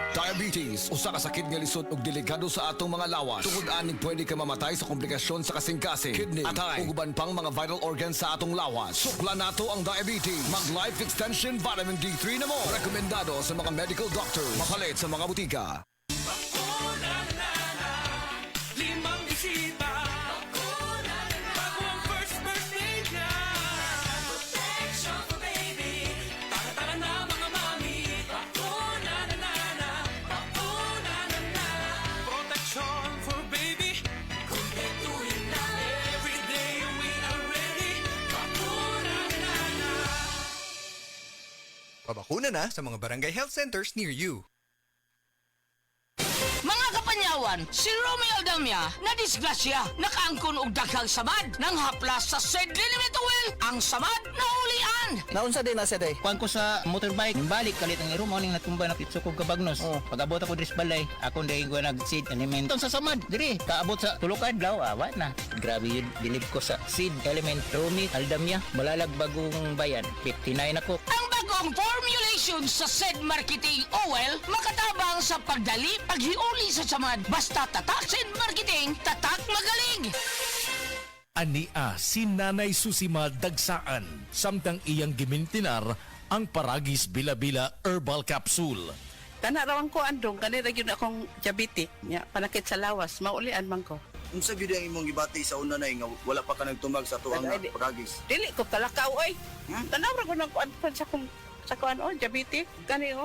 Diabetes, usa ka sakit nga lisod ug delikado sa atong mga lawas. Tungod ani pwede ka mamatay sa komplikasyon sa kasing-kasing, kidney, atay, ug uban pang mga vital organs sa atong lawas. Sukla nato ang diabetes. Mag Life Extension Vitamin D3 na mo. Rekomendado sa mga medical doctors. Mapalit sa mga butika. Limang bisita. Bago ang first birthday niya. Protection for baby. Tara-tara na mga mami. Protection for baby. Kumpletuhin na. Every day we are ready. Pabakuna na sa mga barangay health centers near you. Mga kapanyawan, si Romeo Aldamia na disgrasya, nakaangkon og daghang samad nang haplas sa Sed Limit Oil, ang samad na ulian. Naunsa din na siya day? Kuan ko sa motorbike, balik kalit ang irum ning natumba na pitso ko kabagnos. Pag-abot ako dris balay, akong dayon ko nag-seed element. Ton sa samad, diri kaabot sa tulokad adlaw, awat na. Grabe yun, bilib ko sa seed element. Romy Aldamia, Malalag Bagong Bayan, 59 ako. Ang bagong formulation sa Sed Marketing Oil makatabang sa pagdali, paghiuli sa samad. Basta tatak Sed Marketing, tatak magaling. Ania si Nanay Susima Dagsaan, samtang iyang gimintinar ang Paragis Bila-Bila Herbal Capsule. Tanarawan ko andong kanira gyud akong diabetic nya panakit sa lawas maulian man ko. Unsa gyud ang imong gibati sa una nay nga wala pa ka nagtumag sa tuang Paragis? Dili ko talakaw oy. Tanawra ko nang kuan sa kuan diabetic kani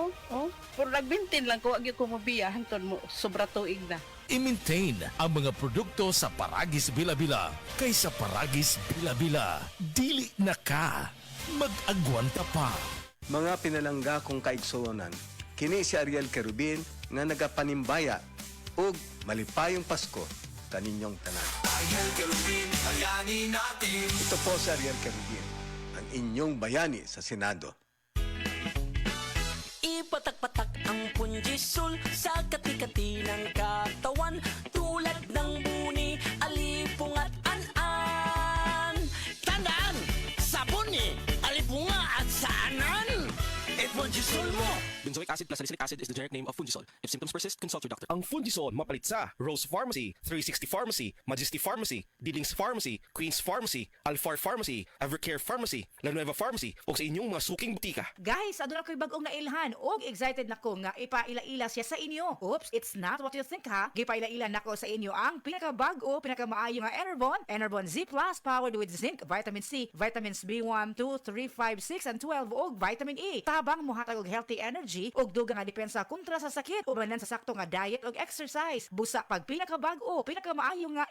puro nagbintin lang ko agi ko mobiya hanton mo sobra tuig na. I-maintain ang mga produkto sa Paragis Bila-Bila kaysa Paragis Bila-Bila. Dili na ka. Mag-agwanta pa. Mga pinalangga kong kaigsuonan, kini si Ariel Kerubin nga nagapanimbaya ug malipayong Pasko kaninyong tanan. Ariel Kerubin, bayani natin. Ito po si Ariel Kerubin, ang inyong bayani sa Senado. Ipatak-patak ang punjisol sa kati-kati ng katawan tulad ng buni, alipong at an-an. Tandaan! Sabuni, alipunga at saanan! Punjisol mo! Benzoic acid plus salicylic acid is the generic name of Fungisol. If symptoms persist, consult your doctor. Ang Fungisol mapalit sa Rose Pharmacy, 360 Pharmacy, Majesty Pharmacy, Dillings Pharmacy, Queen's Pharmacy, Alfar Pharmacy, Evercare Pharmacy, La Nueva Pharmacy o sa inyong mga suking butika. Guys, aduna ko'y bagong nailhan og excited na ko nga ipaila-ila siya sa inyo. Oops, it's not what you think ha. Gipaila-ila na ko sa inyo ang pinakabago, pinakamaayo nga Enervon Z Plus powered with zinc, vitamin C, vitamins B1, 2, 3, 5, 6 and 12 og vitamin E. Tabang mohatag og healthy energy og dugang nga depensa kontra sa sakit ubanan sa sakto nga diet og exercise. Busa pag pinakabag-o, pinakamaayo nga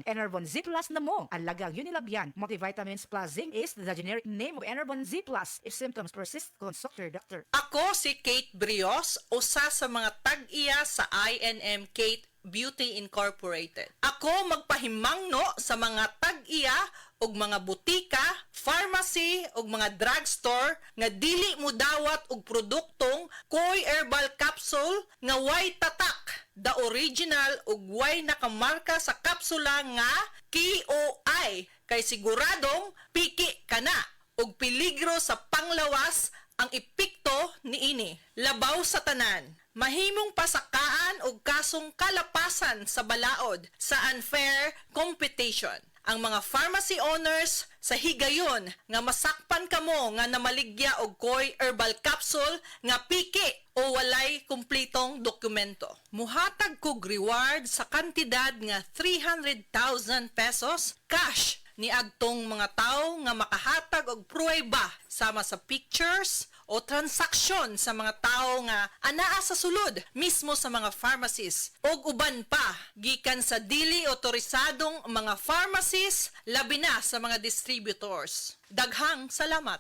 Enervon Z Plus na mo. Ang lagang Unilabyan multivitamins plus zinc is the generic name of Enervon Z Plus. If symptoms persist, consult your doctor. Ako si Kate Brios, usa sa mga tag-iya sa INM Kate Beauty Incorporated. Ako magpahimangno sa mga tag-iya og mga butika, pharmacy ug mga drugstore nga dili mo dawat og produktong Koy Herbal Capsule nga way tatak, the original ug way nakamarka sa kapsula nga KOI kay siguradong piki kana ug peligro sa panglawas ang epekto niini. Labaw sa tanan, mahimong pasakaan og kasong kalapasan sa balaod sa unfair competition. Ang mga pharmacy owners sa higayon nga masakpan kamo nga namaligya og Koy Herbal Capsule nga piki o walay kumplitong dokumento. Muhatag kog reward sa kantidad nga 300,000 pesos cash ni agtong mga tao nga makahatag og pruweba sama sa pictures o transaksyon sa mga tao nga anaa sa sulod mismo sa mga pharmacies og uban pa gikan sa dili otorisadong mga pharmacies labi na sa mga distributors. Daghang salamat.